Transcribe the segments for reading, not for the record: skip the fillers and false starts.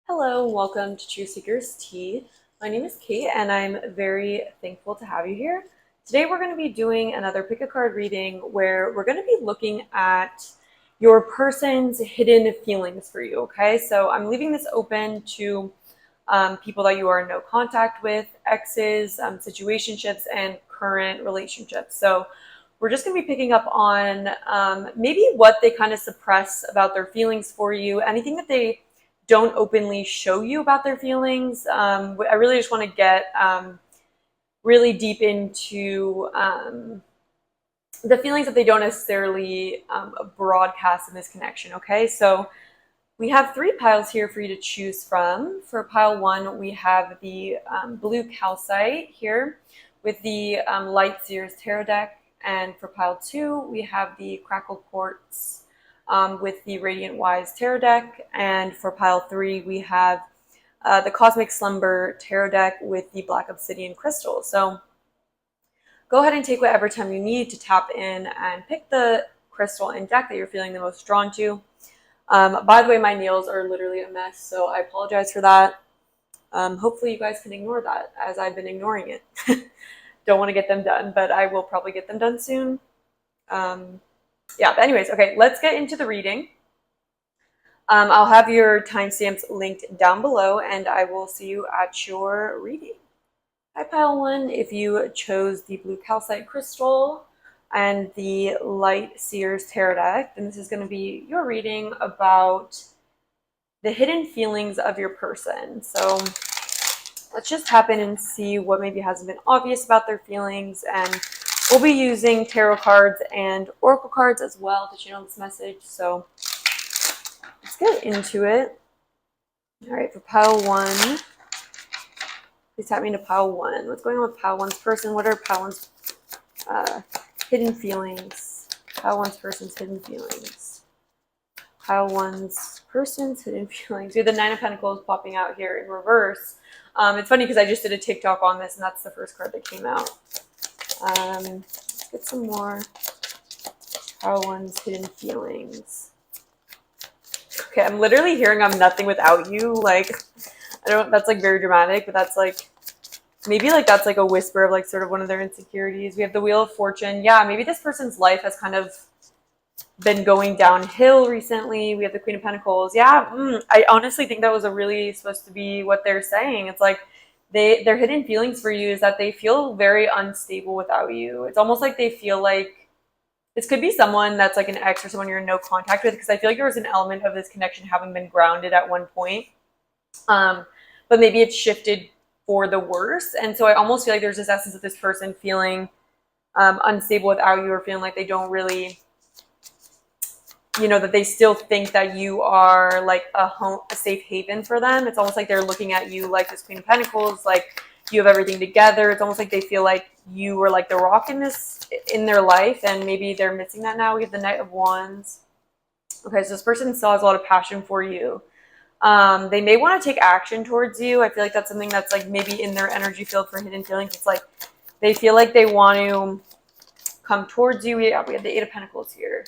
Hello, welcome to Truthseekerstea. My name is Kate, and I'm very thankful to have you here. Today, we're going to be doing another pick a card reading where we're going to be looking at your person's hidden feelings for you. Okay, so I'm leaving this open to people that you are in no contact with, exes, situationships, and current relationships. So we're just going to be picking up on maybe what they kind of suppress about their feelings for you, anything that they don't openly show you about their feelings. I really just want to get really deep into the feelings that they don't necessarily broadcast in this connection. Okay, so we have three piles here for you to choose from. For pile one, we have the blue calcite here with the light Seer's tarot deck. And for pile two, we have the crackle quartz with the Radiant Wise tarot deck. And for pile three, we have the Cosmic Slumber tarot deck with the black obsidian crystal. So go ahead and take whatever time you need to tap in and pick the crystal and deck that you're feeling the most drawn to. By the way, my nails are literally a mess, so I apologize for that. Hopefully you guys can ignore that, as I've been ignoring it. Don't want to get them done, but I will probably get them done soon. Yeah, but anyways, okay, let's get into the reading. I'll have your timestamps linked down below, and I will see you at your reading. Hi, pile one. If you chose the blue calcite crystal and the light Seer's tarot deck, then this is going to be your reading about the hidden feelings of your person. So let's just tap in and see what maybe hasn't been obvious about their feelings. And we'll be using tarot cards and oracle cards as well to channel this message. So let's get into it. All right, for pile one, please tap me into pile one. What's going on with pile one's person? What are pile one's hidden feelings? Pile one's person's hidden feelings. Pile one's person's hidden feelings. We have the Nine of Pentacles popping out here in reverse. It's funny because I just did a TikTok on this, and that's the first card that came out. Let's get some more. Pile one's hidden feelings. Okay, I'm literally hearing I'm nothing without you. Like, I don't, that's like very dramatic, but that's like, maybe like that's like a whisper of like sort of one of their insecurities. We have the Wheel of Fortune. Yeah, maybe this person's life has kind of been going downhill recently. We have the Queen of Pentacles. Yeah, I honestly think that was really supposed to be what they're saying. It's like their hidden feelings for you is that they feel very unstable without you. It's almost like they feel like this could be someone that's like an ex or someone you're in no contact with, because I feel like there was an element of this connection having been grounded at one point. But maybe it's shifted for the worse. And so I almost feel like there's this essence of this person feeling unstable without you, or feeling like they don't really, you know, that they still think that you are like a safe haven for them. It's almost like they're looking at you like this Queen of Pentacles, like you have everything together. It's almost like they feel like you were like the rock in their life, and maybe they're missing that now. We have the Knight of Wands. Okay, so this person still has a lot of passion for you. They may want to take action towards you. I feel like that's something that's like maybe in their energy field for hidden feelings. It's like they feel like they want to come towards you. We have the Eight of Pentacles here.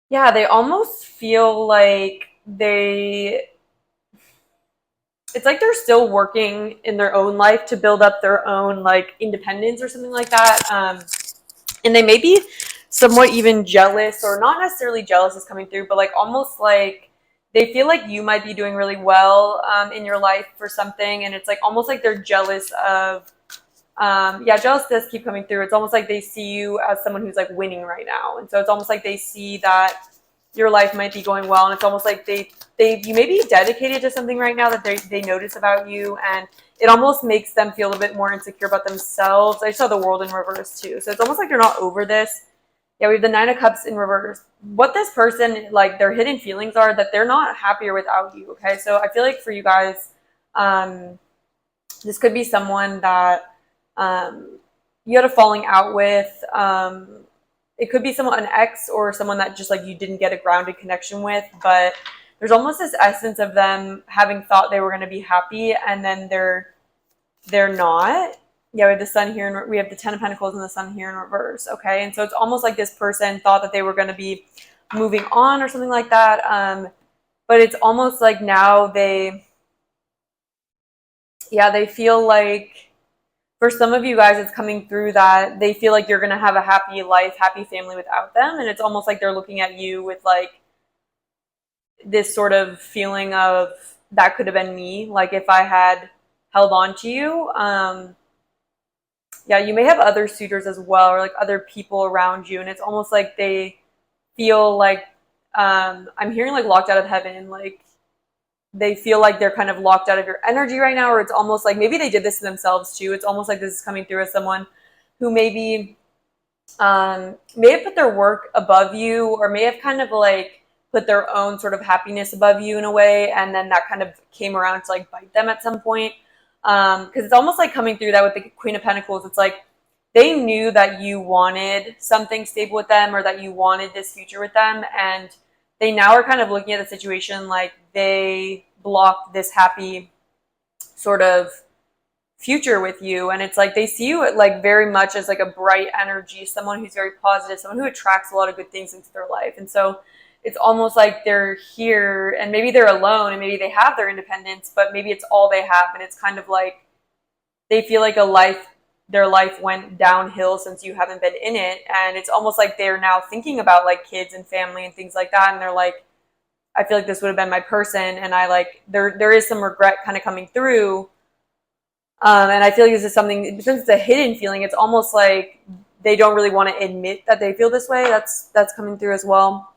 Yeah, they almost feel like it's like they're still working in their own life to build up their own like independence or something like that. And they may be somewhat even jealous, or not necessarily jealous is coming through, but like almost like they feel like you might be doing really well in your life for something. And it's like almost like they're jealous of, jealous does keep coming through. It's almost like they see you as someone who's like winning right now. And so it's almost like they see that your life might be going well. And it's almost like you may be dedicated to something right now that they notice about you. And it almost makes them feel a bit more insecure about themselves. I saw the World in reverse too. So it's almost like they're not over this. Yeah, we have the Nine of Cups in reverse. What this person, like their hidden feelings are that they're not happier without you. Okay, so I feel like for you guys, this could be someone that you had a falling out with. It could be an ex, or someone that just like you didn't get a grounded connection with, but there's almost this essence of them having thought they were going to be happy, and then they're not. Yeah, we have the Sun here, and we have the Ten of Pentacles and the Sun here in reverse. Okay, and so it's almost like this person thought that they were going to be moving on or something like that. but it's almost like now they feel like, for some of you guys, it's coming through that they feel like you're going to have a happy life, happy family without them. And it's almost like they're looking at you with like this sort of feeling of, that could have been me. Like if I had held on to you. Yeah, you may have other suitors as well, or like other people around you. And it's almost like they feel like, I'm hearing like locked out of heaven. Like they feel like they're kind of locked out of your energy right now, or it's almost like maybe they did this to themselves too. It's almost like this is coming through as someone who maybe may have put their work above you, or may have kind of like put their own sort of happiness above you in a way, and then that kind of came around to like bite them at some point. Because it's almost like coming through that with the Queen of Pentacles. It's like they knew that you wanted something stable with them, or that you wanted this future with them, and they now are kind of looking at the situation like they blocked this happy sort of future with you. And it's like they see you like very much as like a bright energy, someone who's very positive, someone who attracts a lot of good things into their life. And so it's almost like they're here, and maybe they're alone, and maybe they have their independence, but maybe it's all they have. And it's kind of like they feel like their life went downhill since you haven't been in it. And it's almost like they're now thinking about like kids and family and things like that. And they're like, I feel like this would have been my person. And I like, there is some regret kind of coming through. And I feel like this is something, since it's a hidden feeling, it's almost like they don't really want to admit that they feel this way. That's coming through as well.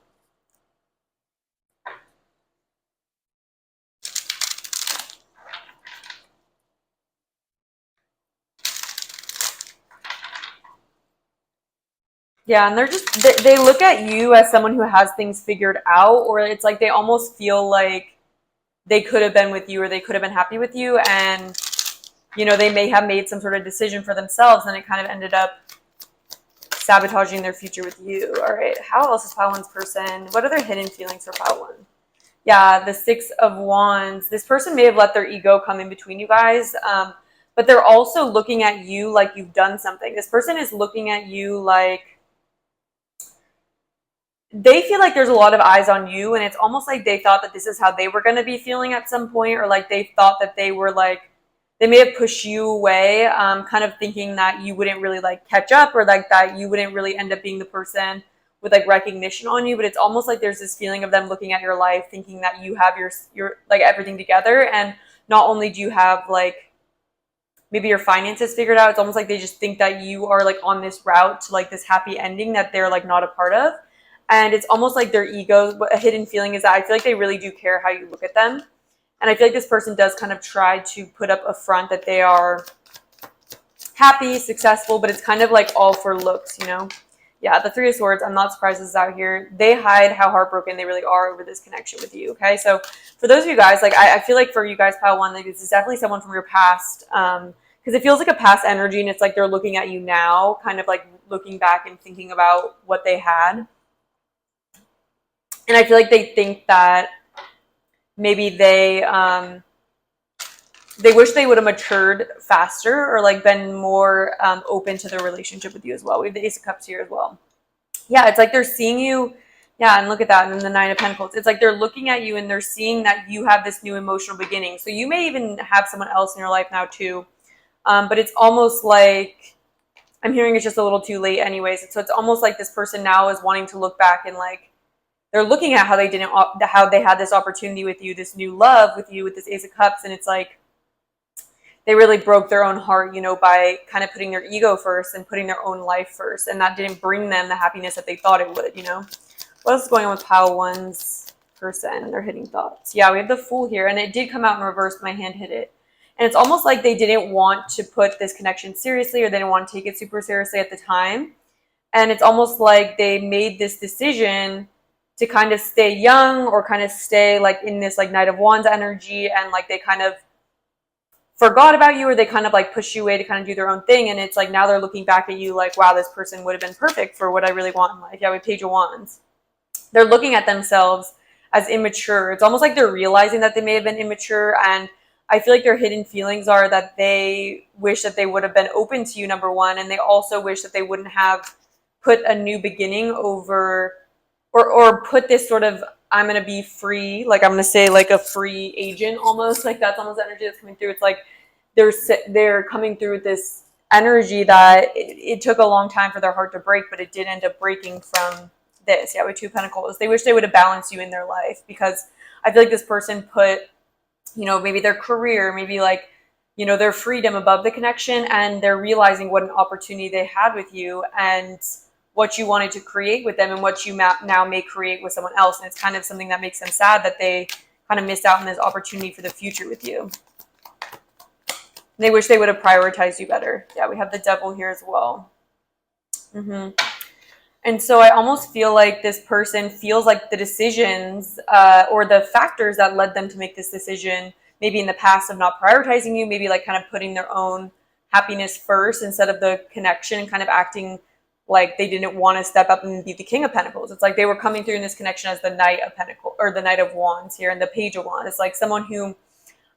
Yeah, and they're just, they look at you as someone who has things figured out, or it's like they almost feel like they could have been with you, or they could have been happy with you, and they may have made some sort of decision for themselves, and it kind of ended up sabotaging their future with you. All right, how else is Pile 1's person? What are their hidden feelings for Pile 1? Yeah, the 6 of Wands. This person may have let their ego come in between you guys, but they're also looking at you like you've done something. This person is looking at you like they feel like there's a lot of eyes on you, and it's almost like they thought that this is how they were going to be feeling at some point, or like they thought that they were like, they may have pushed you away, kind of thinking that you wouldn't really like catch up, or like that you wouldn't really end up being the person with like recognition on you. But it's almost like there's this feeling of them looking at your life thinking that you have your like everything together, and not only do you have like maybe your finances figured out, it's almost like they just think that you are like on this route to like this happy ending that they're like not a part of. And it's almost like their ego, a hidden feeling is that I feel like they really do care how you look at them. And I feel like this person does kind of try to put up a front that they are happy, successful, but it's kind of like all for looks, Yeah, the 3 of Swords, I'm not surprised this is out here. They hide how heartbroken they really are over this connection with you, okay? So for those of you guys, like I feel like for you guys, Pile 1, like this is definitely someone from your past, because it feels like a past energy, and it's like they're looking at you now, kind of like looking back and thinking about what they had. And I feel like they think that maybe they wish they would have matured faster, or like been more open to their relationship with you as well. We have the Ace of Cups here as well. Yeah, it's like they're seeing you. Yeah, and look at that. And then the 9 of Pentacles. It's like they're looking at you and they're seeing that you have this new emotional beginning. So you may even have someone else in your life now too. But it's almost like, I'm hearing it's just a little too late anyways. So it's almost like this person now is wanting to look back and like, they're looking at how they had this opportunity with you, this new love with you, with this Ace of Cups. And it's like, they really broke their own heart, by kind of putting their ego first and putting their own life first. And that didn't bring them the happiness that they thought it would, What else is going on with Pile 1's person? Their hidden thoughts. Yeah, we have the Fool here. And it did come out in reverse, but my hand hit it. And it's almost like they didn't want to put this connection seriously, or they didn't want to take it super seriously at the time. And it's almost like they made this decision to kind of stay young, or kind of stay like in this like Knight of Wands energy, and like they kind of forgot about you, or they kind of like push you away to kind of do their own thing. And it's like now they're looking back at you like, wow, this person would have been perfect for what I really want in life. Yeah, with Page of Wands. They're looking at themselves as immature. It's almost like they're realizing that they may have been immature, and I feel like their hidden feelings are that they wish that they would have been open to you, number one, and they also wish that they wouldn't have put a new beginning over, or put this sort of I'm going to be free. Like, I'm going to say like a free agent almost. Like, that's almost the energy that's coming through. It's like they're coming through with this energy that it took a long time for their heart to break, but it did end up breaking from this. Yeah, with 2 Pentacles. They wish they would have balanced you in their life, because I feel like this person put, maybe their career, maybe like, their freedom above the connection, and they're realizing what an opportunity they had with you and what you wanted to create with them and what you now may create with someone else. And it's kind of something that makes them sad that they kind of missed out on this opportunity for the future with you. They wish they would have prioritized you better. Yeah, we have the Devil here as well. And so I almost feel like this person feels like the decisions or the factors that led them to make this decision, maybe in the past, of not prioritizing you, maybe like kind of putting their own happiness first instead of the connection, kind of acting like they didn't want to step up and be the King of Pentacles. It's like they were coming through in this connection as the Knight of Pentacles, or the Knight of Wands here, and the Page of Wands. It's like someone who,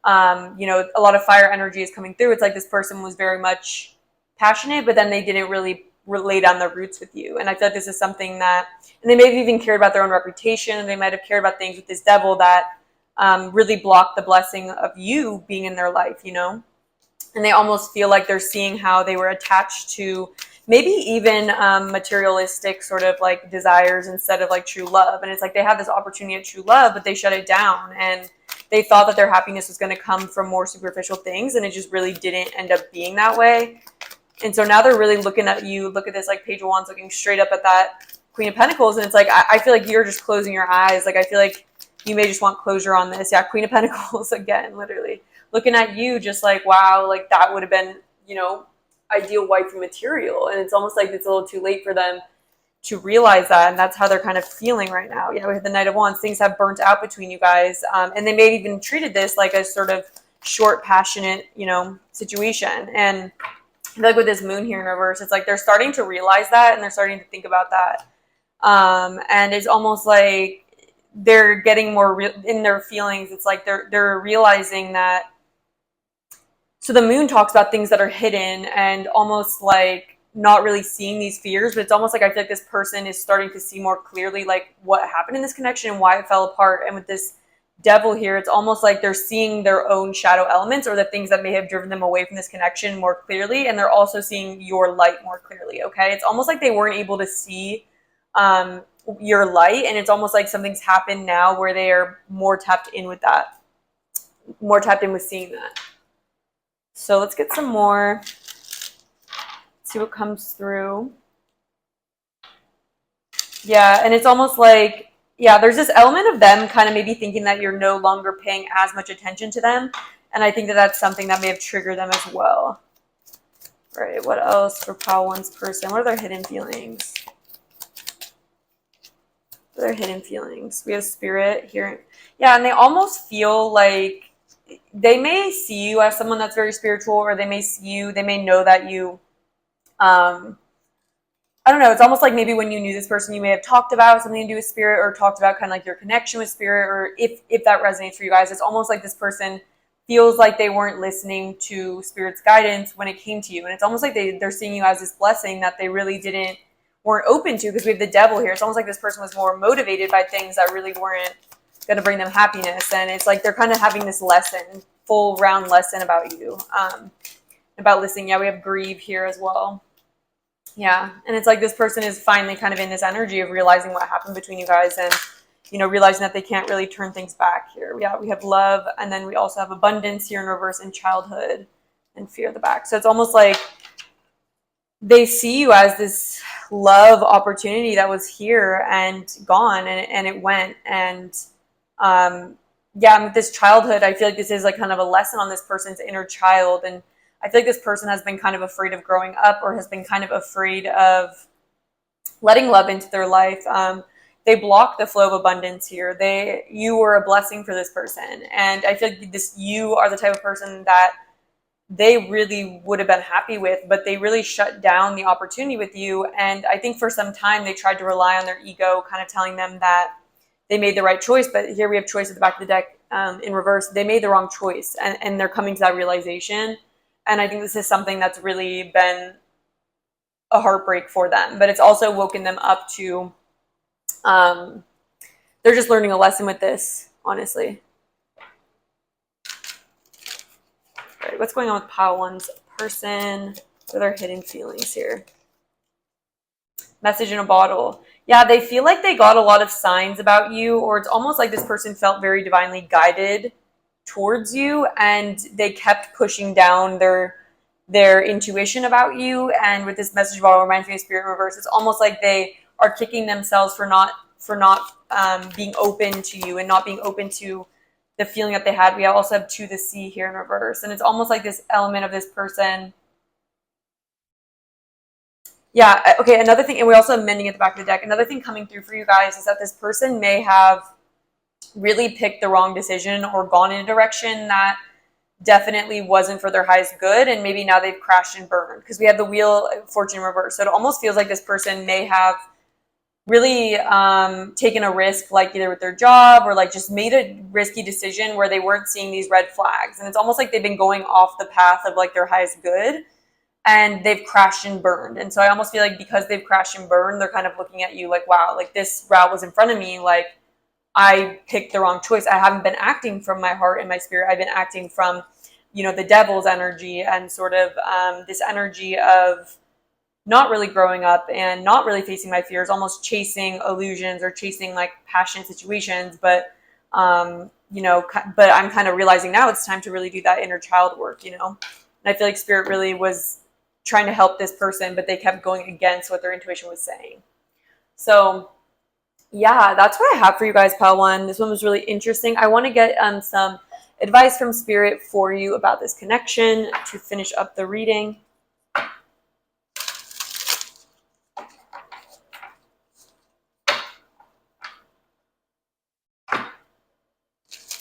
a lot of fire energy is coming through. It's like this person was very much passionate, but then they didn't really lay down their roots with you. And I feel like this is something that, and they may have even cared about their own reputation, and they might have cared about things with this Devil that really blocked the blessing of you being in their life, And they almost feel like they're seeing how they were attached to maybe even materialistic sort of like desires instead of like true love. And it's like they had this opportunity at true love, but they shut it down, and they thought that their happiness was going to come from more superficial things, and it just really didn't end up being that way. And so now they're really looking at you. Look at this, like Page of Wands looking straight up at that Queen of Pentacles. And it's like, I feel like you're just closing your eyes. Like, I feel like you may just want closure on this. Yeah, Queen of Pentacles again, literally. Looking at you just like, wow, like that would have been, ideal wifey material. And it's almost like it's a little too late for them to realize that. And that's how they're kind of feeling right now. Yeah, we have the Knight of Wands. Things have burnt out between you guys. And they may have even treated this like a sort of short, passionate, situation. And I feel like with this Moon here in reverse, it's like they're starting to realize that, and they're starting to think about that. And it's almost like they're getting more in their feelings. It's like they're realizing that. So the Moon talks about things that are hidden and almost like not really seeing these fears, but it's almost like I feel like this person is starting to see more clearly like what happened in this connection and why it fell apart. And with this Devil here, it's almost like they're seeing their own shadow elements or the things that may have driven them away from this connection more clearly, and they're also seeing your light more clearly. Okay, it's almost like they weren't able to see your light, and it's almost like something's happened now where they are more tapped in with that, more tapped in with seeing that. So let's get some more, see what comes through. Yeah, and it's almost like, yeah, there's this element of them kind of maybe thinking that you're no longer paying as much attention to them. And I think that that's something that may have triggered them as well. All right, what else for Pile One's person? What are their hidden feelings? What are their hidden feelings? We have Spirit here. Yeah, and they almost feel like they may see you as someone that's very spiritual, or they may see you, they may know that you, I don't know, it's almost like maybe when you knew this person, you may have talked about something to do with Spirit, or talked about kind of like your connection with Spirit, or if that resonates for you guys, it's almost like this person feels like they weren't listening to Spirit's guidance when it came to you. And it's almost like they're seeing you as this blessing that they really weren't open to, because we have the Devil here. It's almost like this person was more motivated by things that really weren't going to bring them happiness. And it's like they're kind of having this lesson, full round lesson about you, about listening. Yeah, we have Grieve here as well. Yeah, and it's like this person is finally kind of in this energy of realizing what happened between you guys, and realizing that they can't really turn things back here. Yeah, we have Love, and then we also have Abundance here in reverse, and Childhood, and Fear at the back. So it's almost like they see you as this love opportunity that was here and gone, and it went. And yeah, with this childhood, I feel like this is like kind of a lesson on this person's inner child. And I feel like this person has been kind of afraid of growing up, or has been kind of afraid of letting love into their life. They block the flow of abundance here. You were a blessing for this person. And I feel like you are the type of person that they really would have been happy with, but they really shut down the opportunity with you. And I think for some time they tried to rely on their ego, kind of telling them that they made the right choice. But here we have choice at the back of the deck in reverse. They made the wrong choice, and they're coming to that realization. And I think this is something that's really been a heartbreak for them, but it's also woken them up to they're just learning a lesson with this, honestly. All right, what's going on with pile one's person? What are their hidden feelings here? Message in a bottle. Yeah, they feel like they got a lot of signs about you, or it's almost like this person felt very divinely guided towards you, and they kept pushing down their intuition about you. And with this message bottle, reminds me of Spirit in reverse. It's almost like they are kicking themselves for not being open to you and not being open to the feeling that they had. We also have to the sea here in reverse, and it's almost like this element of this person. Yeah, okay, another thing, and we also have mending at the back of the deck. Another thing coming through for you guys is that this person may have really picked the wrong decision or gone in a direction that definitely wasn't for their highest good, and maybe now they've crashed and burned, because we have the wheel of fortune in reverse. So it almost feels like this person may have really taken a risk, like either with their job or like just made a risky decision where they weren't seeing these red flags, and it's almost like they've been going off the path of like their highest good, and they've crashed and burned. And so I almost feel like because they've crashed and burned, they're kind of looking at you like, wow, like this route was in front of me, like I picked the wrong choice. I haven't been acting from my heart and my spirit. I've been acting from, you know, the devil's energy and sort of this energy of not really growing up and not really facing my fears, almost chasing illusions or chasing like passionate situations. But, you know, but I'm kind of realizing now it's time to really do that inner child work, you know? And I feel like spirit really was trying to help this person, but they kept going against what their intuition was saying. So yeah, that's what I have for you guys, pile one. This one was really interesting. I want to get some advice from spirit for you about this connection to finish up the reading.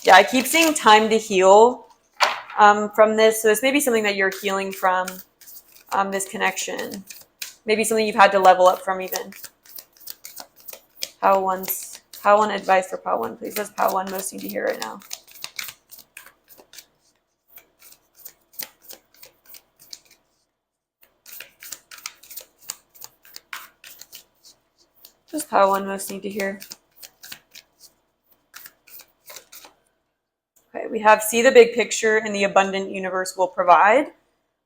Yeah, I keep seeing time to heal from this. So this may be something that you're healing from, this connection. Maybe something you've had to level up from even. Pile one advice for pile one, please. What's pile one most need to hear right now? What's pile one most need to hear? Okay, we have see the big picture and the abundant universe will provide.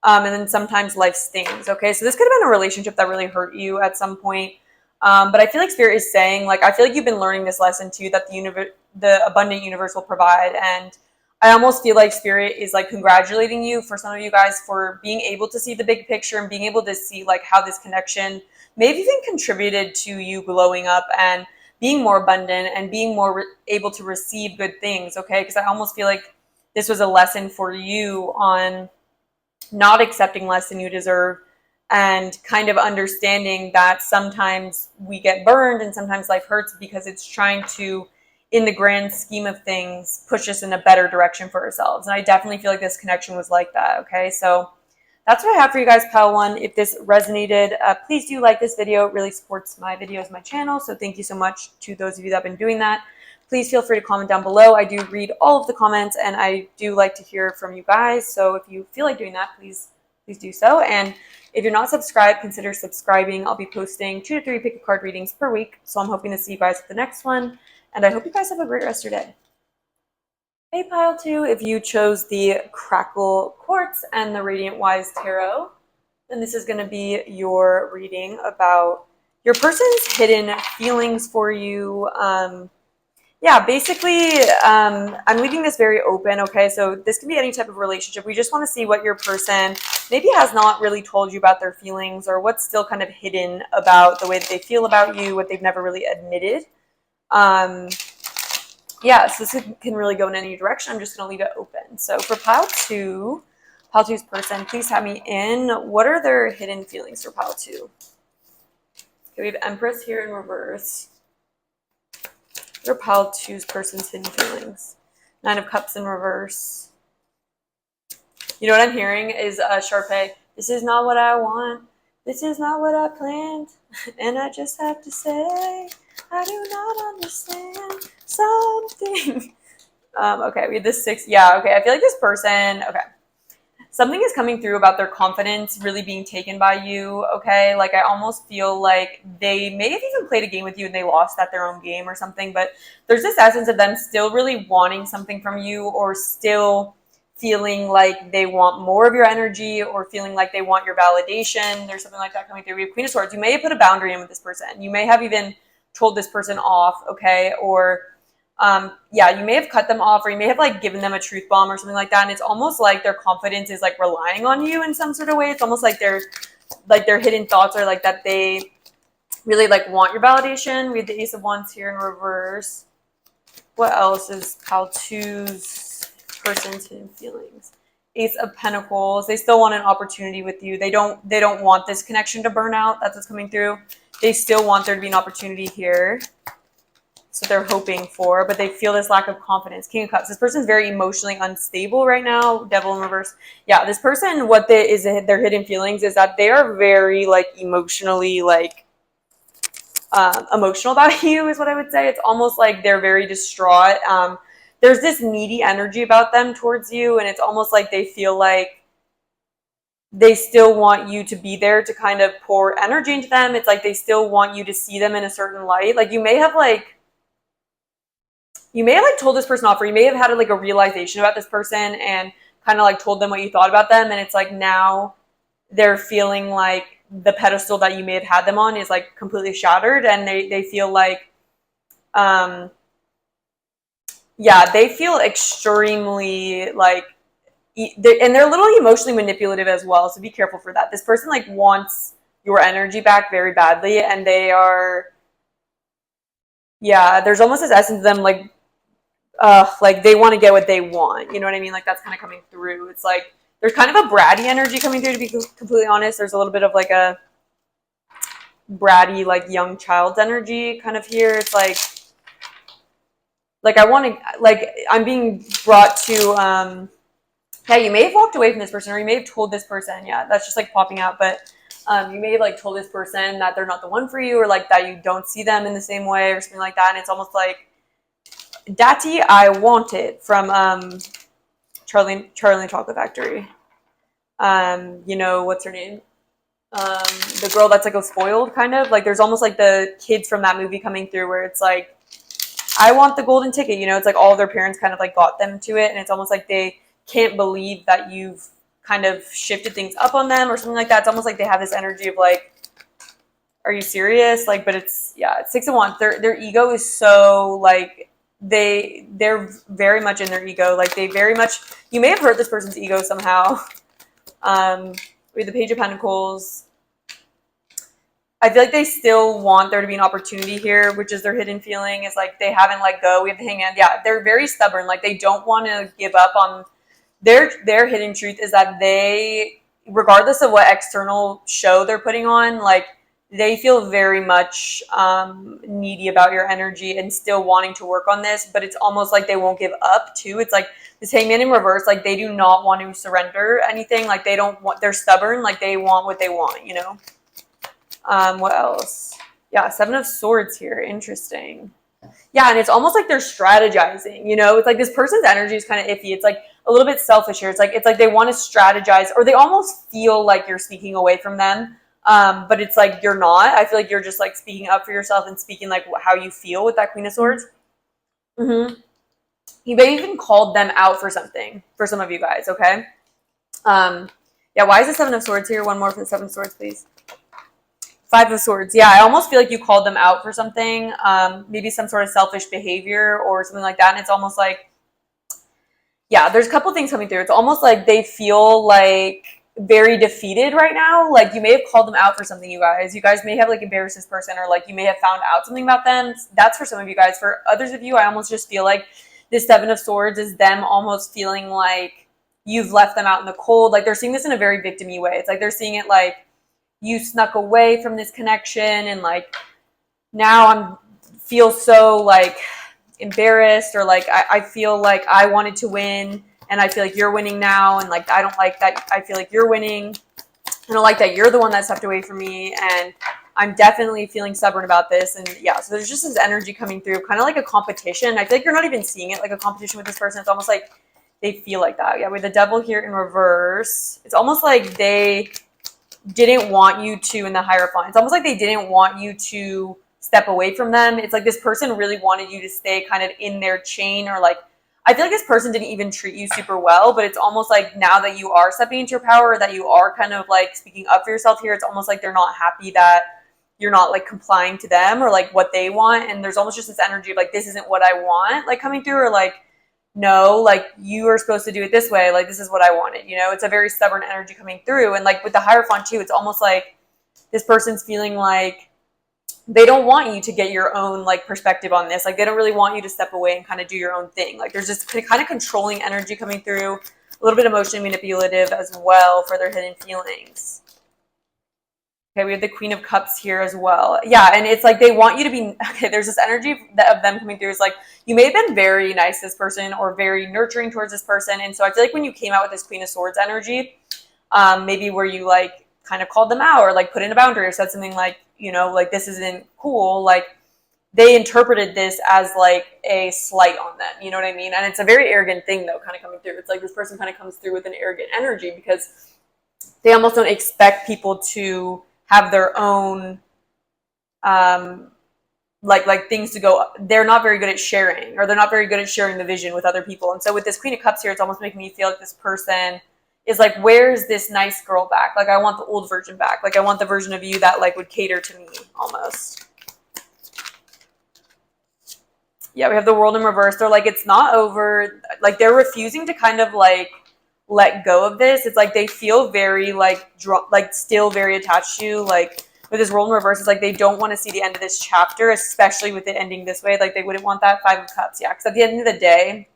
And then sometimes life stings. Okay, so this could have been a relationship that really hurt you at some point. But I feel like spirit is saying, like, I feel like you've been learning this lesson too, that the abundant universe will provide. And I almost feel like spirit is like congratulating you, for some of you guys, for being able to see the big picture and being able to see like how this connection may have even contributed to you glowing up and being more abundant and being more able to receive good things. Okay, because I almost feel like this was a lesson for you on not accepting less than you deserve, and kind of understanding that sometimes we get burned and sometimes life hurts because it's trying to, in the grand scheme of things, push us in a better direction for ourselves. And I definitely feel like this connection was like that. Okay, so that's what I have for you guys, pile one. If this resonated, please do like this video. It really supports my videos, my channel. So thank you so much to those of you that have been doing that. Please feel free to comment down below. I do read all of the comments, and I do like to hear from you guys. So if you feel like doing that, please do so. And if you're not subscribed, consider subscribing. I'll be posting 2 to 3 pick a card readings per week. So I'm hoping to see you guys at the next one. And I hope you guys have a great rest of your day. Hey, pile two, if you chose the Crackle Quartz and the Radiant Wise Tarot, then this is going to be your reading about your person's hidden feelings for you. Yeah, basically, I'm leaving this very open, okay? So this can be any type of relationship. We just want to see what your person maybe has not really told you about their feelings, or what's still kind of hidden about the way that they feel about you, what they've never really admitted. Yeah, so this can really go in any direction. I'm just going to leave it open. So for pile two's person, please have me in. What are their hidden feelings for pile two? Okay, we have Empress here in reverse. What are pile two's person's hidden feelings? 9 of Cups in reverse. You know what I'm hearing is Sharpay. This is not what I want. This is not what I planned. And I just have to say, I do not understand something. Okay, we had this 6. Yeah, okay. I feel like this person, okay. something is coming through about their confidence really being taken by you, okay? Like, I almost feel like they may have even played a game with you and they lost at their own game or something, but there's this essence of them still really wanting something from you, or still feeling like they want more of your energy, or feeling like they want your validation. There's something like that coming through. We have Queen of Swords. You may have put a boundary in with this person. You may have even told this person off, okay? Or you may have cut them off, or you may have like given them a truth bomb or something like that. And it's almost like their confidence is like relying on you in some sort of way. It's almost like their hidden thoughts are like that they really like want your validation. We have the Ace of Wands here in reverse. What else is pile two's person's hidden feelings? Ace of Pentacles. They still want an opportunity with you. They don't want this connection to burn out. That's what's coming through. They still want there to be an opportunity here. So they're hoping for, but they feel this lack of confidence. King of Cups. This person's very emotionally unstable right now. Devil in reverse. Yeah, this person, what their hidden feelings is that they are very like emotionally like emotional about you, is what I would say. It's almost like they're very distraught. There's this needy energy about them towards you, and it's almost like they feel like they still want you to be there to kind of pour energy into them. It's like they still want you to see them in a certain light. Like, you may have told this person off, or you may have had like a realization about this person and kind of like told them what you thought about them. And it's like now they're feeling like the pedestal that you may have had them on is like completely shattered. And they feel like, they feel extremely like, they're a little emotionally manipulative as well. So be careful for that. This person like wants your energy back very badly. And they are, there's almost this essence of them like they want to get what they want. You know what I mean? Like, that's kind of coming through. It's like there's kind of a bratty energy coming through, to be completely honest. There's a little bit of like a bratty, like young child's energy kind of here. It's like I want to, like, I'm being brought to, you may have walked away from this person, or you may have told this person, that's just like popping out, but you may have like told this person that they're not the one for you, or like that you don't see them in the same way or something like that. And it's almost like, Daddy, I Want It from Charlie and the Chocolate Factory. What's her name? The girl that's like a spoiled kind of. Like, there's almost like the kids from that movie coming through, where it's like, I want the golden ticket. It's like all of their parents kind of like got them to it, and it's almost like they can't believe that you've kind of shifted things up on them or something like that. It's almost like they have this energy of like, are you serious? Like, but it's Six of Wands. Their ego is so like, they're very much in their ego. Like, they very much, you may have hurt this person's ego somehow. With the Page of Pentacles, I feel like they still want there to be an opportunity here, which is their hidden feeling, is like they haven't let go. We have the Hangman. They're very stubborn. Like, they don't want to give up on their hidden truth, is that they, regardless of what external show they're putting on, like, they feel very much needy about your energy and still wanting to work on this, but it's almost like they won't give up too. It's like this Hangman in reverse, like they do not want to surrender anything. Like, they're stubborn, like they want what they want, What else? Seven of Swords here. Interesting. And it's almost like they're strategizing, It's like this person's energy is kind of iffy. It's like a little bit selfish here. It's like they want to strategize, or they almost feel like you're speaking away from them. But it's like you're not. I feel like you're just like speaking up for yourself and speaking like how you feel with that Queen of Swords. You may even called them out for something, for some of you guys, okay? Why is the Seven of Swords here? One more for the Seven of Swords, please. Five of Swords. I almost feel like you called them out for something, maybe some sort of selfish behavior or something like that. And it's almost like, there's a couple things coming through. It's almost like they feel like very defeated right now. Like, you may have called them out for something, you guys. You guys may have like embarrassed this person, or like you may have found out something about them. That's for some of you guys. For others of you, I almost just feel like this Seven of Swords is them almost feeling like you've left them out in the cold. Like, they're seeing this in a very victim-y way. It's like they're seeing it like you snuck away from this connection, and like now I'm feel so like embarrassed, or like I feel like I wanted to win and I feel like you're winning now, and like I don't like that. I feel like you're winning. I don't like that you're the one that stepped away from me, and I'm definitely feeling stubborn about this. And so there's just this energy coming through, kind of like a competition. I feel like you're not even seeing it like a competition with this person. It's almost like they feel like that. Yeah, with the devil here in reverse, it's almost like they didn't want you to, in the Hierophant, it's almost like they didn't want you to step away from them. It's like this person really wanted you to stay kind of in their chain, or like, I feel like this person didn't even treat you super well, but it's almost like now that you are stepping into your power, that you are kind of like speaking up for yourself here, it's almost like they're not happy that you're not like complying to them or like what they want. And there's almost just this energy of like, this isn't what I want, like coming through, or like, no, like you are supposed to do it this way. Like, this is what I wanted. You know, it's a very stubborn energy coming through. And like with the Hierophant too, it's almost like this person's feeling like they don't want you to get your own like perspective on this. Like they don't really want you to step away and kind of do your own thing. Like there's just kind of controlling energy coming through, a little bit emotionally manipulative as well for their hidden feelings. Okay, we have the Queen of Cups here as well. Yeah, and it's like they want you to be, okay, there's this energy of them coming through. It's like you may have been very nice to this person or very nurturing towards this person. And so I feel like when you came out with this Queen of Swords energy, maybe where you like kind of called them out or like put in a boundary or said something like, you know, like this isn't cool, like they interpreted this as like a slight on them. You know what I mean? And it's a very arrogant thing though, kind of coming through. It's like this person kind of comes through with an arrogant energy because they almost don't expect people to have their own like things to go. They're not very good at sharing, or they're not very good at sharing the vision with other people. And so with this Queen of Cups here, it's almost making me feel like this person is like, where's this nice girl back? Like I want the old version back. Like I want the version of you that like would cater to me almost. Yeah, we have the World in reverse. They're like, it's not over. Like they're refusing to kind of like let go of this. It's like they feel very like still very attached to you. Like with this World in reverse, it's like they don't want to see the end of this chapter, especially with it ending this way. Like they wouldn't want that Five of Cups. Yeah, because at the end of the day,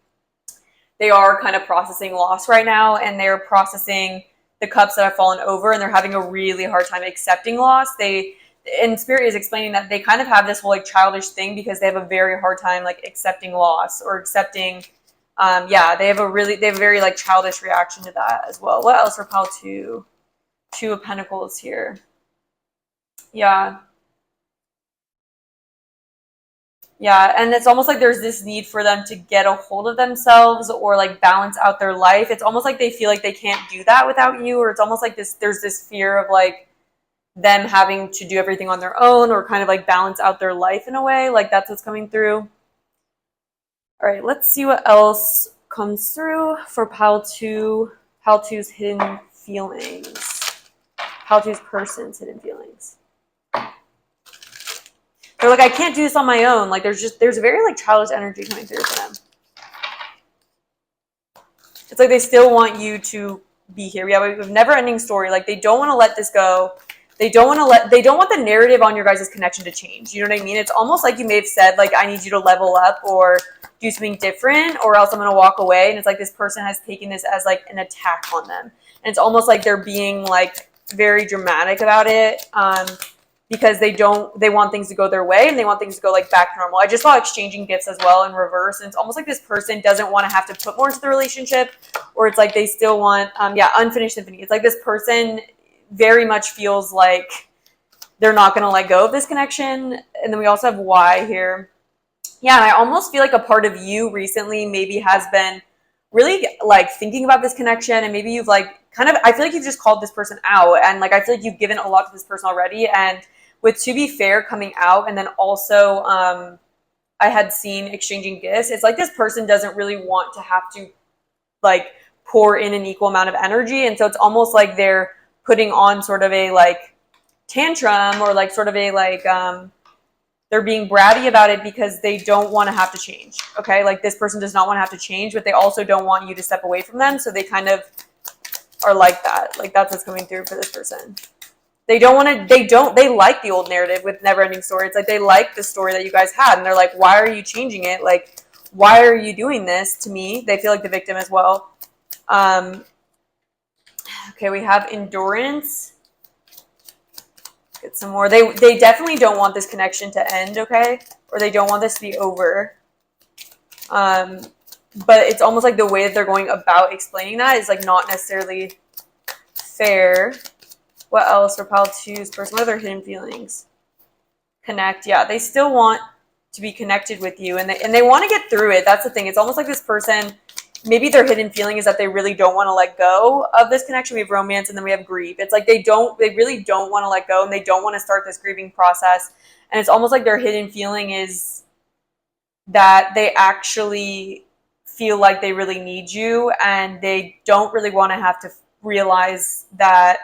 they are kind of processing loss right now, and they're processing the cups that have fallen over, and they're having a really hard time accepting loss. And Spirit is explaining that they kind of have this whole like childish thing because they have a very hard time like accepting loss or accepting. They have a very like childish reaction to that as well. What else for pile two? Two of Pentacles here. Yeah. Yeah, and it's almost like there's this need for them to get a hold of themselves or like balance out their life. It's almost like they feel like they can't do that without you, or it's almost like there's this fear of like them having to do everything on their own or kind of like balance out their life in a way. Like that's what's coming through. All right, let's see what else comes through for pile two. Pile two's hidden feelings. Pile two's person's hidden feelings. They're like, I can't do this on my own. Like there's a very like childish energy coming through for them. It's like they still want you to be here. Yeah, we have a never-ending story. Like they don't want to let this go. They don't want the narrative on your guys' connection to change. You know what I mean? It's almost like you may have said, like, I need you to level up or do something different, or else I'm going to walk away. And it's like this person has taken this as like an attack on them. And it's almost like they're being like very dramatic about it. Because they want things to go their way and they want things to go like back to normal. I just saw exchanging gifts as well in reverse. And it's almost like this person doesn't want to have to put more into the relationship, or it's like they still want, unfinished symphony. It's like this person very much feels like they're not going to let go of this connection. And then we also have Y here. Yeah, and I almost feel like a part of you recently maybe has been really like thinking about this connection, and maybe you've like kind of, I feel like you've just called this person out, and like I feel like you've given a lot to this person already. And with To Be Fair coming out, and then also I had seen exchanging gifts, it's like this person doesn't really want to have to like pour in an equal amount of energy, and so it's almost like they're putting on sort of a like tantrum, or like sort of a like they're being bratty about it because they don't want to have to change. Okay, like this person does not want to have to change, but they also don't want you to step away from them, so they kind of are like that. Like that's what's coming through for this person. They like the old narrative with Never Ending Story. It's like they like the story that you guys had, and they're like, why are you changing it? Like, why are you doing this to me? They feel like the victim as well. Okay, we have Endurance. Get some more. They definitely don't want this connection to end, okay? Or they don't want this to be over. But it's almost like the way that they're going about explaining that is like not necessarily fair. What else for pile two's person? What are their hidden feelings? Connect. Yeah, they still want to be connected with you, and they want to get through it. That's the thing. It's almost like this person maybe their hidden feeling is that they really don't want to let go of this connection. We have romance, and then we have grief. It's like they really don't want to let go, and they don't want to start this grieving process. And it's almost like their hidden feeling is that they actually feel like they really need you, and they don't really want to have to realize that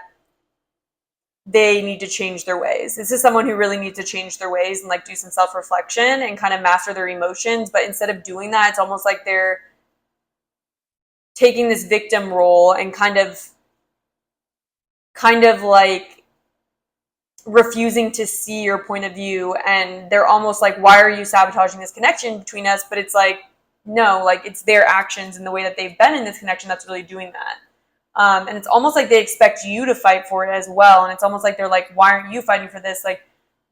they need to change their ways. This is someone who really needs to change their ways and like do some self-reflection and kind of master their emotions. But instead of doing that, it's almost like they're taking this victim role and kind of like refusing to see your point of view. And they're almost like, why are you sabotaging this connection between us? But it's like, no, like it's their actions and the way that they've been in this connection that's really doing that. And it's almost like they expect you to fight for it as well. And it's almost like they're like, why aren't you fighting for this? Like,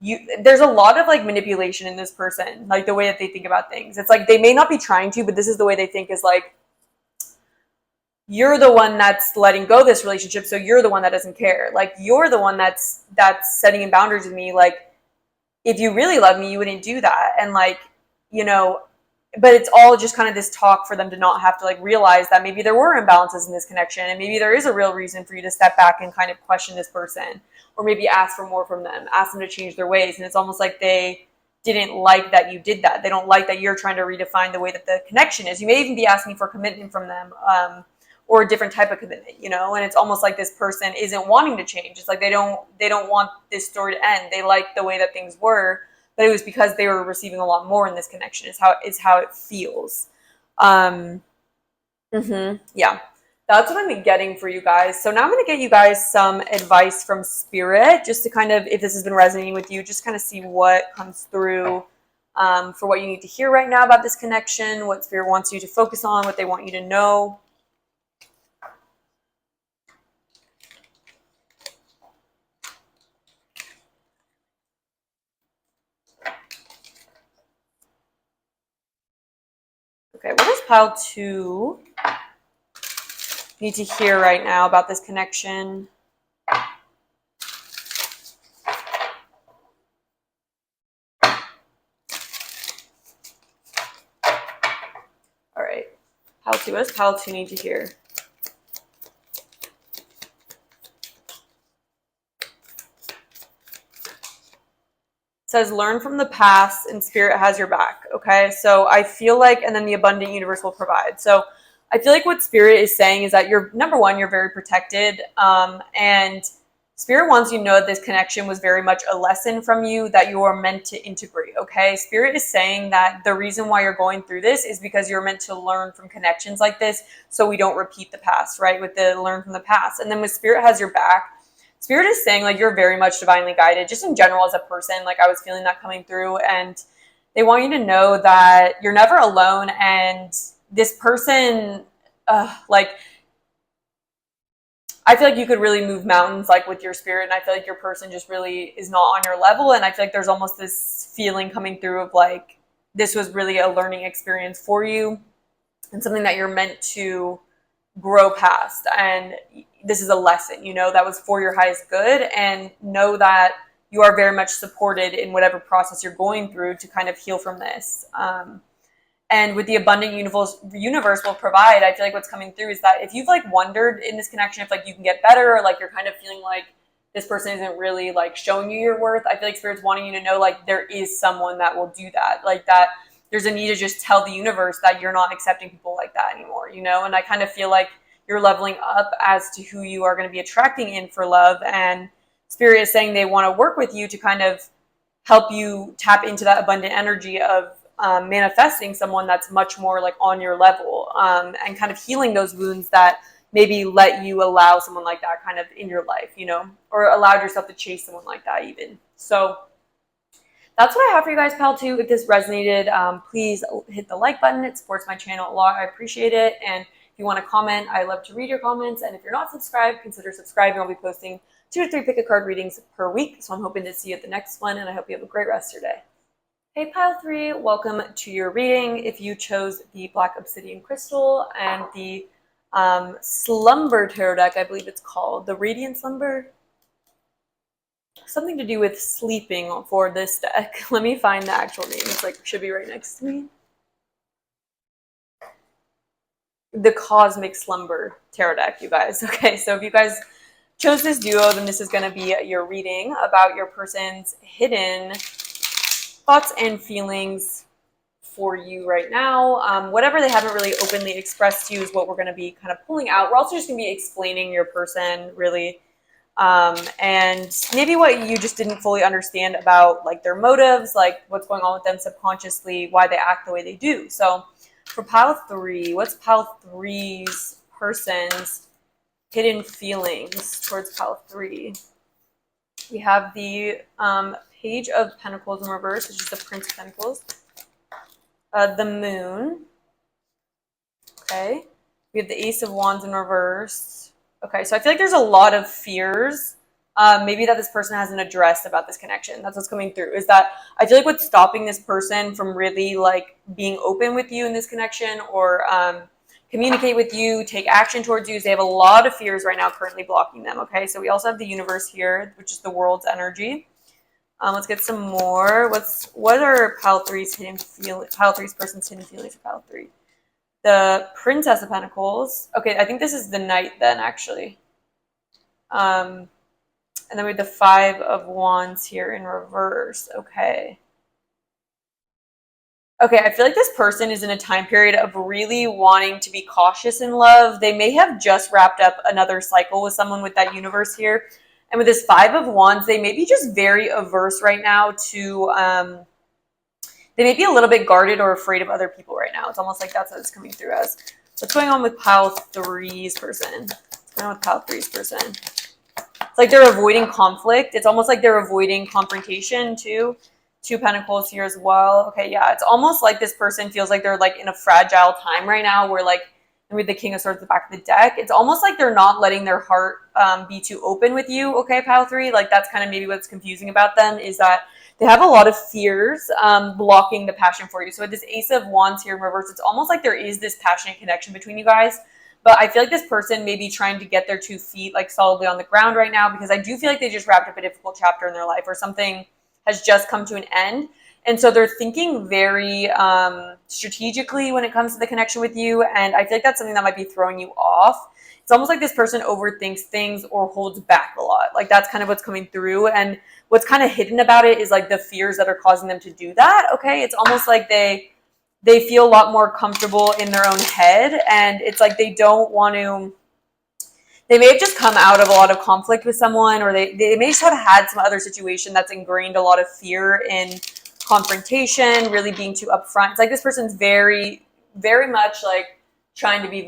there's a lot of like manipulation in this person, like the way that they think about things. It's like they may not be trying to, but this is the way they think, is like, you're the one that's letting go of this relationship, so you're the one that doesn't care. Like, you're the one that's setting in boundaries with me. Like, if you really love me, you wouldn't do that. And like, you know, but it's all just kind of this talk for them to not have to like realize that maybe there were imbalances in this connection, and maybe there is a real reason for you to step back and kind of question this person, or maybe ask for more from them, ask them to change their ways. And it's almost like they didn't like that you did that. They don't like that you're trying to redefine the way that the connection is. You may even be asking for commitment from them, or a different type of commitment, you know. And it's almost like this person isn't wanting to change. It's like they don't want this story to end. They like the way that things were, but it was because they were receiving a lot more in this connection, is how it feels. Yeah, that's what I'm getting for you guys. So now I'm going to get you guys some advice from Spirit, just to kind of, if this has been resonating with you, just kind of see what comes through for what you need to hear right now about this connection, what Spirit wants you to focus on, what they want you to know. Okay, what does pile 2 need to hear right now about this connection? All right, pile 2, what does pile 2 need to hear? It says, learn from the past and Spirit has your back. Okay, so I feel like, and then the abundant universe will provide. So I feel like what Spirit is saying is that you're, number one, you're very protected, and Spirit wants you to know that this connection was very much a lesson from you that you are meant to integrate. Okay, Spirit is saying that the reason why you're going through this is because you're meant to learn from connections like this, so we don't repeat the past, right? With the learn from the past. And then when Spirit has your back, Spirit is saying like you're very much divinely guided, just in general as a person. Like, I was feeling that coming through, and they want you to know that you're never alone. And this person, like, I feel like you could really move mountains like with your spirit, and I feel like your person just really is not on your level. And I feel like there's almost this feeling coming through of like, this was really a learning experience for you and something that you're meant to grow past. And this is a lesson, you know, that was for your highest good, and know that you are very much supported in whatever process you're going through to kind of heal from this. And with the abundant universe will provide, I feel like what's coming through is that if you've like wondered in this connection, if like you can get better, or like you're kind of feeling like this person isn't really like showing you your worth, I feel like Spirit's wanting you to know like there is someone that will do that. Like, that there's a need to just tell the universe that you're not accepting people like that anymore, you know? And I kind of feel like you're leveling up as to who you are going to be attracting in for love. And Spirit is saying they want to work with you to kind of help you tap into that abundant energy of manifesting someone that's much more like on your level, and kind of healing those wounds that maybe let you allow someone like that kind of in your life, you know, or allowed yourself to chase someone like that even. So that's what I have for you guys, pal, too. If this resonated, please hit the like button. It supports my channel a lot. I appreciate it. And if you want to comment, I love to read your comments. And if you're not subscribed, consider subscribing. I'll be posting 2 to 3 pick a card readings per week. So I'm hoping to see you at the next one. And I hope you have a great rest of your day. Hey, pile 3, welcome to your reading. If you chose the Black Obsidian Crystal and the Slumber Tarot deck, I believe it's called, the Radiant Slumber, something to do with sleeping for this deck. Let me find the actual name. It's like, should be right next to me. the Cosmic Slumber tarot deck, you guys. Okay, so if you guys chose this duo, then this is going to be your reading about your person's hidden thoughts and feelings for you right now. Whatever they haven't really openly expressed to you is what we're going to be kind of pulling out. We're also just going to be explaining your person, really, and maybe what you just didn't fully understand about like their motives, like what's going on with them subconsciously, why they act the way they do. So for pile 3, what's pile 3's person's hidden feelings towards pile 3? We have the Page of Pentacles in reverse, which is the Prince of Pentacles. The Moon. Okay. We have the Ace of Wands in reverse. Okay, so I feel like there's a lot of fears maybe that this person hasn't addressed about this connection. That's what's coming through, is that I feel like what's stopping this person from really like being open with you in this connection, or communicate with you, take action towards you, is they have a lot of fears right now currently blocking them. Okay, so we also have the Universe here, which is the world's energy. Let's get some more. What are pile 3's hidden feelings? Pile 3's person's hidden feelings for pile 3. The Princess of Pentacles. Okay, I think this is the Knight then, actually. And then we have the 5 of Wands here in reverse. Okay. Okay, I feel like this person is in a time period of really wanting to be cautious in love. They may have just wrapped up another cycle with someone with that Universe here. And with this 5 of Wands, they may be just very averse right now to, they may be a little bit guarded or afraid of other people right now. It's almost like that's what it's coming through as. What's going on with pile 3's person? What's going on with pile 3's person? It's like they're avoiding conflict. It's almost like they're avoiding confrontation too. 2 Pentacles here as well. Okay, yeah, it's almost like this person feels like they're like in a fragile time right now where like, and with the King of Swords at the back of the deck, it's almost like they're not letting their heart be too open with you, okay, pile 3? Like that's kind of maybe what's confusing about them, is that they have a lot of fears blocking the passion for you. So with this Ace of Wands here in reverse, it's almost like there is this passionate connection between you guys. But I feel like this person may be trying to get their 2 feet like solidly on the ground right now, because I do feel like they just wrapped up a difficult chapter in their life, or something has just come to an end. And so they're thinking very strategically when it comes to the connection with you. And I feel like that's something that might be throwing you off. It's almost like this person overthinks things or holds back a lot. Like that's kind of what's coming through. And what's kind of hidden about it is like the fears that are causing them to do that. Okay. It's almost like they feel a lot more comfortable in their own head. And it's like they don't want to, they may have just come out of a lot of conflict with someone, or they may just have had some other situation that's ingrained a lot of fear in confrontation, really being too upfront. It's like this person's very, very much like trying to be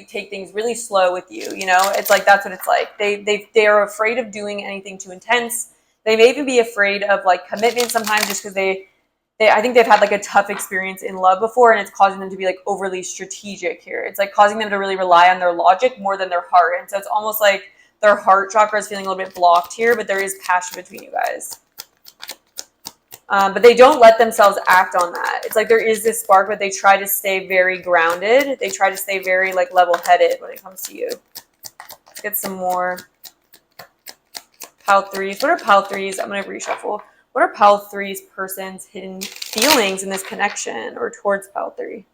take things really slow with you. You know, it's like that's what it's like. They are afraid of doing anything too intense. They may even be afraid of like commitment sometimes, just because I think they've had like a tough experience in love before, and it's causing them to be like overly strategic here. It's like causing them to really rely on their logic more than their heart. And so it's almost like their heart chakra is feeling a little bit blocked here, but there is passion between you guys. But they don't let themselves act on that. It's like there is this spark, but they try to stay very grounded. They try to stay very like level-headed when it comes to you. Let's get some more pile 3s. What are pile 3s? I'm going to reshuffle. What are pile 3's person's hidden feelings in this connection, or towards pile 3?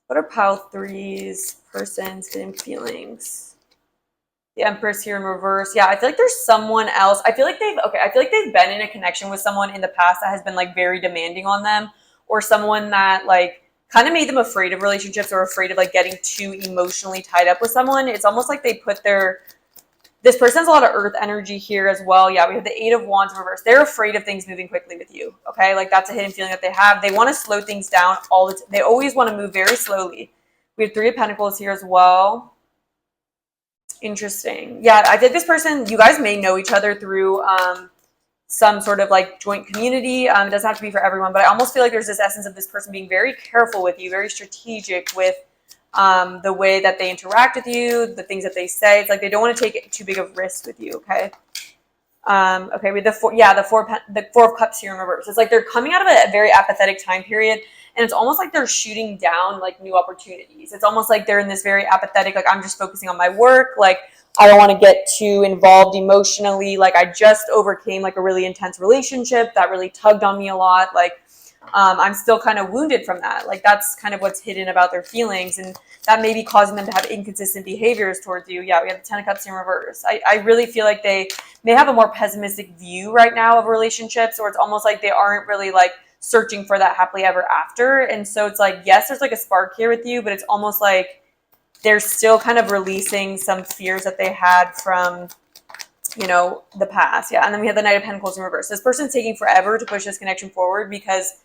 What are pile 3's person's hidden feelings? The Empress here in reverse. Yeah, I feel like there's someone else. I feel like they've been in a connection with someone in the past that has been like very demanding on them, or someone that like kind of made them afraid of relationships, or afraid of like getting too emotionally tied up with someone. It's almost like they put this person has a lot of earth energy here as well. Yeah, we have the 8 of Wands in reverse. They're afraid of things moving quickly with you, okay? Like that's a hidden feeling that they have. They want to slow things down all the time. They always want to move very slowly. We have 3 of Pentacles here as well. Interesting. Yeah, I think this person, you guys may know each other through some sort of like joint community. It doesn't have to be for everyone, but I almost feel like there's this essence of this person being very careful with you, very strategic with the way that they interact with you, the things that they say. It's like they don't want to take too big of risk with you, okay? Okay, with the 4 of Cups here in reverse. It's like they're coming out of a very apathetic time period, and it's almost like they're shooting down like new opportunities. It's almost like they're in this very apathetic, like I'm just focusing on my work, like I don't want to get too involved emotionally. Like, I just overcame like a really intense relationship that really tugged on me a lot. Like, I'm still kind of wounded from that. Like, that's kind of what's hidden about their feelings, and that may be causing them to have inconsistent behaviors towards you. Yeah, we have the Ten of Cups in reverse. I really feel like they may have a more pessimistic view right now of relationships, or it's almost like they aren't really like searching for that happily ever after. And so it's like, yes, there's like a spark here with you, but it's almost like they're still kind of releasing some fears that they had from, you know, the past. Yeah. And then we have the Knight of Pentacles in reverse. This person's taking forever to push this connection forward because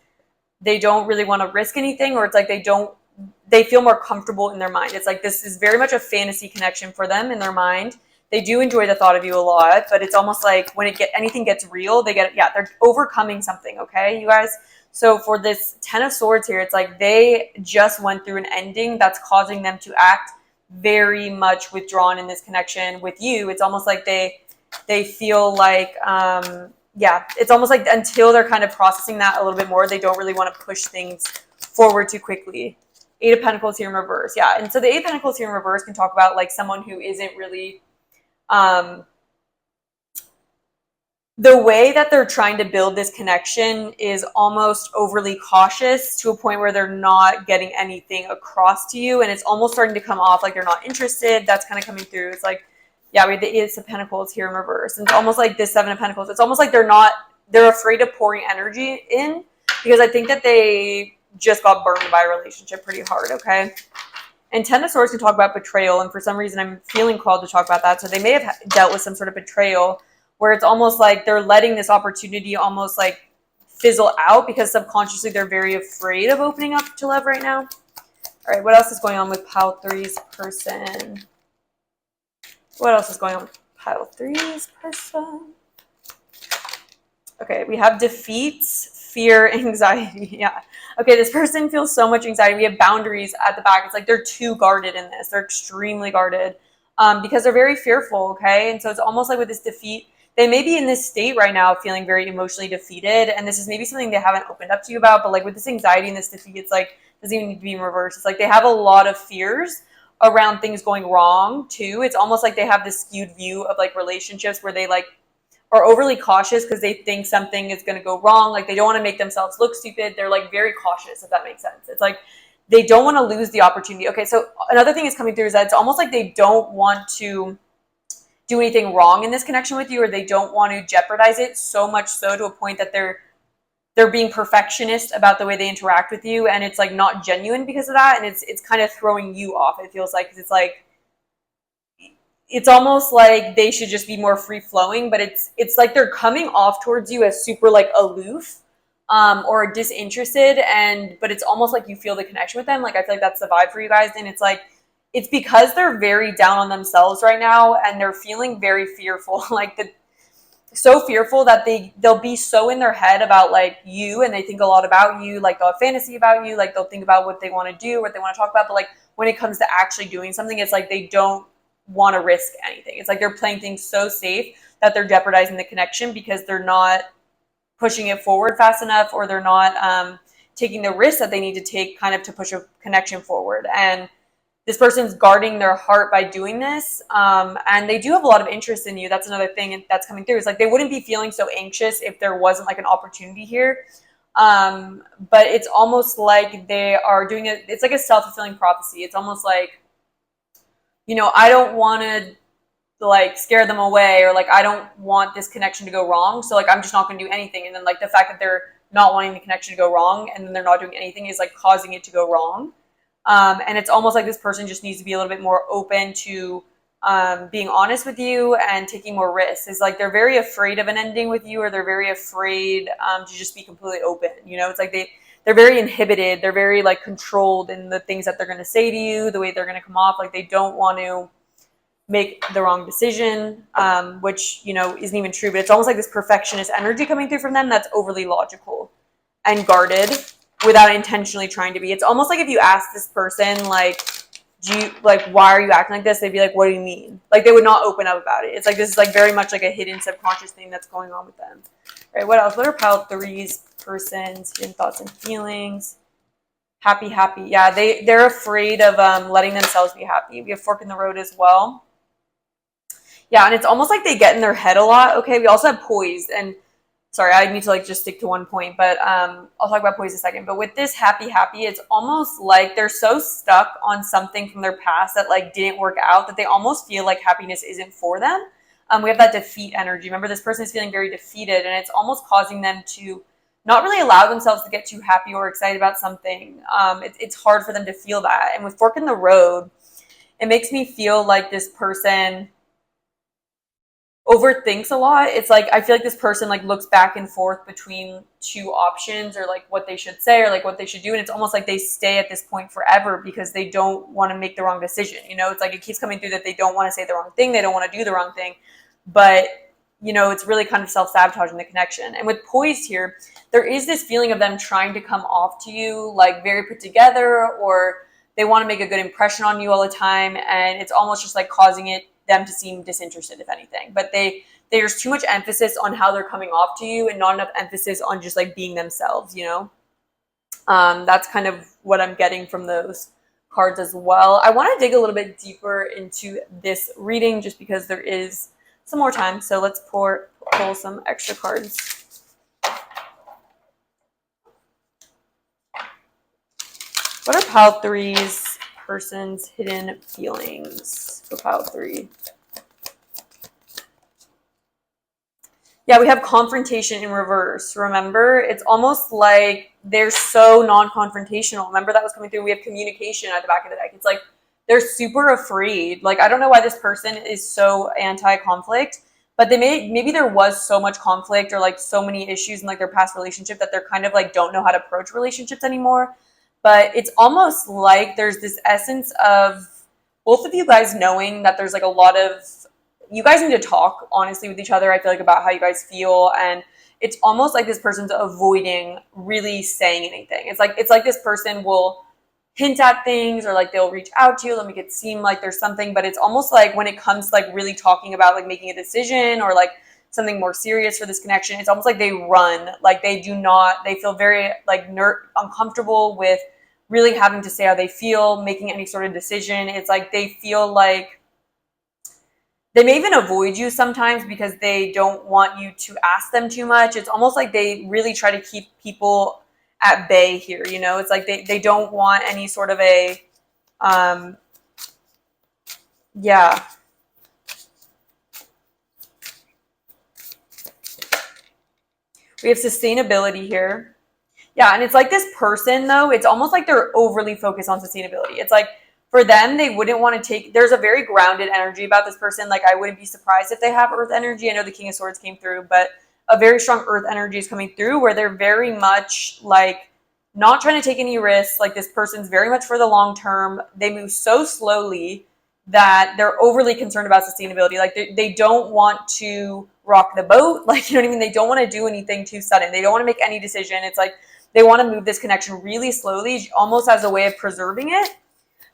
they don't really want to risk anything, or it's like they feel more comfortable in their mind. It's like this is very much a fantasy connection for them in their mind. They do enjoy the thought of you a lot, but it's almost like when anything gets real, they're overcoming something, okay, you guys? So for this Ten of Swords here, it's like they just went through an ending that's causing them to act very much withdrawn in this connection with you. It's almost like they feel like, yeah, it's almost like until they're kind of processing that a little bit more, they don't really want to push things forward too quickly. Eight of Pentacles here in reverse. Yeah. And so the Eight of Pentacles here in reverse can talk about like someone who isn't really, the way that they're trying to build this connection is almost overly cautious to a point where they're not getting anything across to you. And it's almost starting to come off like they're not interested. That's kind of coming through. It's like, yeah, we have the Ace of Pentacles here in reverse. And it's almost like this Seven of Pentacles. It's almost like they're afraid of pouring energy in because I think that they just got burned by a relationship pretty hard, okay? And Ten of Swords can talk about betrayal. And for some reason, I'm feeling called to talk about that. So they may have dealt with some sort of betrayal where it's almost like they're letting this opportunity almost like fizzle out because subconsciously they're very afraid of opening up to love right now. All right, what else is going on with pile three's person? What else is going on with pile three's person? Okay, we have defeats, fear, anxiety. Yeah. Okay, this person feels so much anxiety. We have boundaries at the back. It's like they're too guarded in this. They're extremely guarded because they're very fearful, okay? And so it's almost like with this defeat, they may be in this state right now feeling very emotionally defeated, and this is maybe something they haven't opened up to you about, but like with this anxiety and this defeat, it's like, it doesn't even need to be in reverse. It's like they have a lot of fears around things going wrong too. It's almost like they have this skewed view of like relationships where they like are overly cautious because they think something is going to go wrong. Like they don't want to make themselves look stupid. They're like very cautious, if that makes sense. It's like they don't want to lose the opportunity. Okay, so another thing is coming through is that it's almost like they don't want to do anything wrong in this connection with you, or they don't want to jeopardize it so much so to a point that they're being perfectionist about the way they interact with you, and it's like not genuine because of that, and it's kind of throwing you off. It feels like, 'cause it's like it's almost like they should just be more free flowing, but it's like they're coming off towards you as super like aloof or disinterested, but it's almost like you feel the connection with them. Like I feel like that's the vibe for you guys, and it's like it's because they're very down on themselves right now and they're feeling very fearful, like so fearful that they'll be so in their head about like you, and they think a lot about you, like they'll have fantasy about you, like they'll think about what they want to do, what they want to talk about, but like when it comes to actually doing something, it's like they don't want to risk anything. It's like they're playing things so safe that they're jeopardizing the connection because they're not pushing it forward fast enough, or they're not taking the risks that they need to take kind of to push a connection forward. And this person's guarding their heart by doing this, and they do have a lot of interest in you. That's another thing that's coming through. It's like they wouldn't be feeling so anxious if there wasn't like an opportunity here, but it's almost like they are doing it. It's like a self-fulfilling prophecy. It's almost like, you know, I don't want to like scare them away, or like I don't want this connection to go wrong, so like I'm just not going to do anything. And then like the fact that they're not wanting the connection to go wrong and then they're not doing anything is like causing it to go wrong. And it's almost like this person just needs to be a little bit more open to being honest with you and taking more risks. It's like they're very afraid of an ending with you, or they're very afraid to just be completely open. You know, it's like they're very inhibited. They're very like controlled in the things that they're going to say to you, the way they're going to come off. Like they don't want to make the wrong decision, which, you know, isn't even true. But it's almost like this perfectionist energy coming through from them that's overly logical and guarded without intentionally trying to be. It's almost like if you ask this person, like, why are you acting like this? They'd be like, what do you mean? Like they would not open up about it. It's like this is like very much like a hidden subconscious thing that's going on with them. All right, what else? What are pile three's person's hidden thoughts and feelings? Happy. Yeah, they're afraid of letting themselves be happy. We have fork in the road as well. Yeah, and it's almost like they get in their head a lot. Okay, we also have poised, and sorry, I need to like just stick to one point, but I'll talk about poise in a second. But with this happy, it's almost like they're so stuck on something from their past that like didn't work out that they almost feel like happiness isn't for them. We have that defeat energy. Remember, this person is feeling very defeated, and it's almost causing them to not really allow themselves to get too happy or excited about something. It's hard for them to feel that. And with fork in the road, it makes me feel like this person overthinks a lot. It's like I feel like this person like looks back and forth between two options or like what they should say or like what they should do, and it's almost like they stay at this point forever because they don't want to make the wrong decision. You know, it's like it keeps coming through that they don't want to say the wrong thing, they don't want to do the wrong thing, but you know, it's really kind of self-sabotaging the connection. And with poised here, there is this feeling of them trying to come off to you like very put together, or they want to make a good impression on you all the time, and it's almost just like causing them to seem disinterested, if anything. But there's too much emphasis on how they're coming off to you and not enough emphasis on just like being themselves, you know? That's kind of what I'm getting from those cards as well. I want to dig a little bit deeper into this reading just because there is some more time. So let's pull some extra cards. What are pile three's person's hidden feelings for pile three? Yeah, we have confrontation in reverse. Remember, it's almost like they're so non-confrontational. Remember that was coming through. We have communication at the back of the deck. It's like they're super afraid. Like, I don't know why this person is so anti-conflict, but maybe there was so much conflict or like so many issues in like their past relationship that they're kind of like don't know how to approach relationships anymore. But it's almost like there's this essence of both of you guys knowing that there's like a lot of, you guys need to talk honestly with each other, I feel like, about how you guys feel. And it's almost like this person's avoiding really saying anything. It's like this person will hint at things or like they'll reach out to you, they'll make it seem like there's something, but it's almost like when it comes to like really talking about like making a decision or like something more serious for this connection, it's almost like they run. Like they feel very like uncomfortable with really having to say how they feel, making any sort of decision. It's like they feel like they may even avoid you sometimes because they don't want you to ask them too much. It's almost like they really try to keep people at bay here, you know? It's like they don't want any sort of a, yeah. We have sustainability here. Yeah, and it's like this person, though, it's almost like they're overly focused on sustainability. It's like, for them, they wouldn't want to take, there's a very grounded energy about this person. Like, I wouldn't be surprised if they have earth energy. I know the King of Swords came through, but a very strong earth energy is coming through where they're very much like not trying to take any risks. Like, this person's very much for the long term. They move so slowly that they're overly concerned about sustainability. Like, they don't want to rock the boat. Like, you know what I mean? They don't want to do anything too sudden. They don't want to make any decision. It's like they want to move this connection really slowly, almost as a way of preserving it.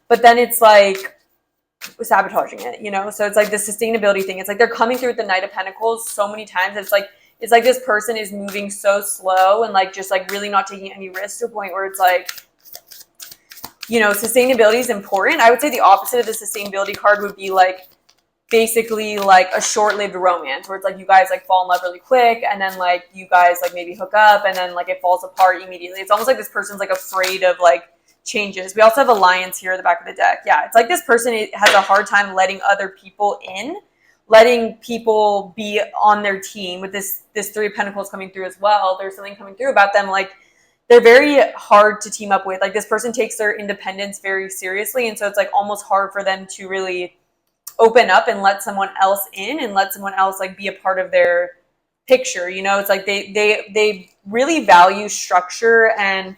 But then it's like sabotaging it, you know? So it's like the sustainability thing. It's like they're coming through with the Knight of Pentacles so many times. It's like this person is moving so slow and like just like really not taking any risks to a point where it's like, you know, sustainability is important. I would say the opposite of the sustainability card would be like basically like a short-lived romance where it's like you guys like fall in love really quick and then like you guys like maybe hook up and then like it falls apart immediately. It's almost like this person's like afraid of like changes. We also have Alliance here at the back of the deck. Yeah, it's like this person has a hard time letting other people in, letting people be on their team. With this Three of Pentacles coming through as well, there's something coming through about them. Like, they're very hard to team up with. Like, this person takes their independence very seriously, and so it's like almost hard for them to really open up and let someone else in and let someone else like be a part of their picture. You know, it's like they really value structure and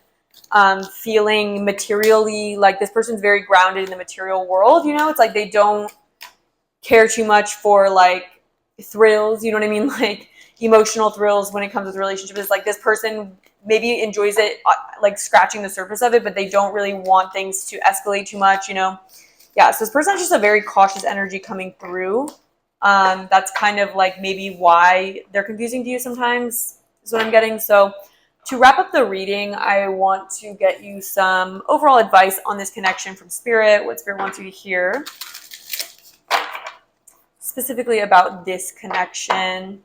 feeling materially, like this person's very grounded in the material world, you know? It's like they don't care too much for like thrills, you know what I mean? Like emotional thrills when it comes with relationships. It's like this person maybe enjoys it, like scratching the surface of it, but they don't really want things to escalate too much, you know? Yeah, so this person has just a very cautious energy coming through. That's kind of like maybe why they're confusing to you sometimes, is what I'm getting. So to wrap up the reading, I want to get you some overall advice on this connection from Spirit, what Spirit wants you to hear. specifically about this connection.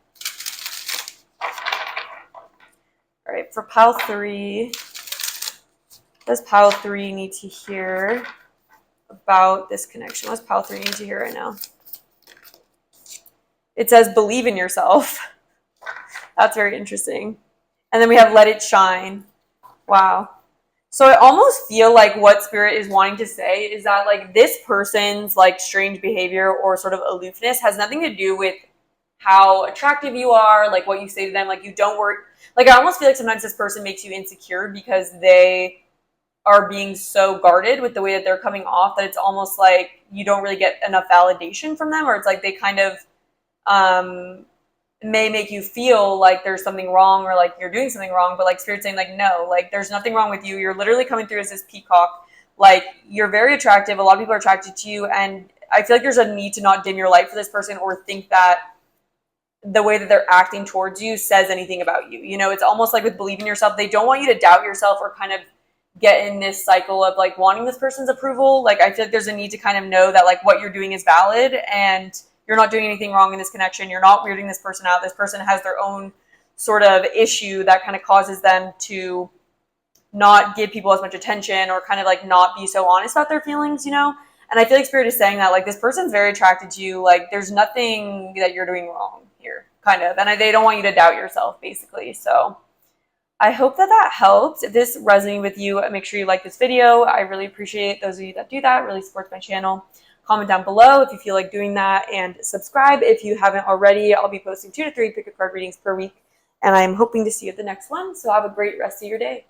All right, for pile 3, what does pile 3 need to hear about this connection? What does pile 3 need to hear right now? It says believe in yourself. That's very interesting. And then we have let it shine. Wow. So I almost feel like what Spirit is wanting to say is that like this person's like strange behavior or sort of aloofness has nothing to do with how attractive you are, like what you say to them, like you don't work. Like I almost feel like sometimes this person makes you insecure because they are being so guarded with the way that they're coming off that it's almost like you don't really get enough validation from them, or it's like they kind of may make you feel like there's something wrong or like you're doing something wrong, but like Spirit's saying like, no, like there's nothing wrong with you. You're literally coming through as this peacock. Like you're very attractive. A lot of people are attracted to you. And I feel like there's a need to not dim your light for this person or think that the way that they're acting towards you says anything about you. You know, it's almost like with believing yourself, they don't want you to doubt yourself or kind of get in this cycle of like wanting this person's approval. Like I feel like there's a need to kind of know that like what you're doing is valid and you're not doing anything wrong in this connection. You're not weirding this person out. This person has their own sort of issue that kind of causes them to not give people as much attention or kind of like not be so honest about their feelings, you know? And I feel like Spirit is saying that like this person's very attracted to you. Like there's nothing that you're doing wrong here, kind of. And they don't want you to doubt yourself, basically. So I hope that that helps. If this resonated with you, make sure you like this video. I really appreciate those of you that do that. It really supports my channel. Comment down below if you feel like doing that, and subscribe if you haven't already. I'll be posting 2 to 3 pick a card readings per week, and I'm hoping to see you at the next one. So have a great rest of your day.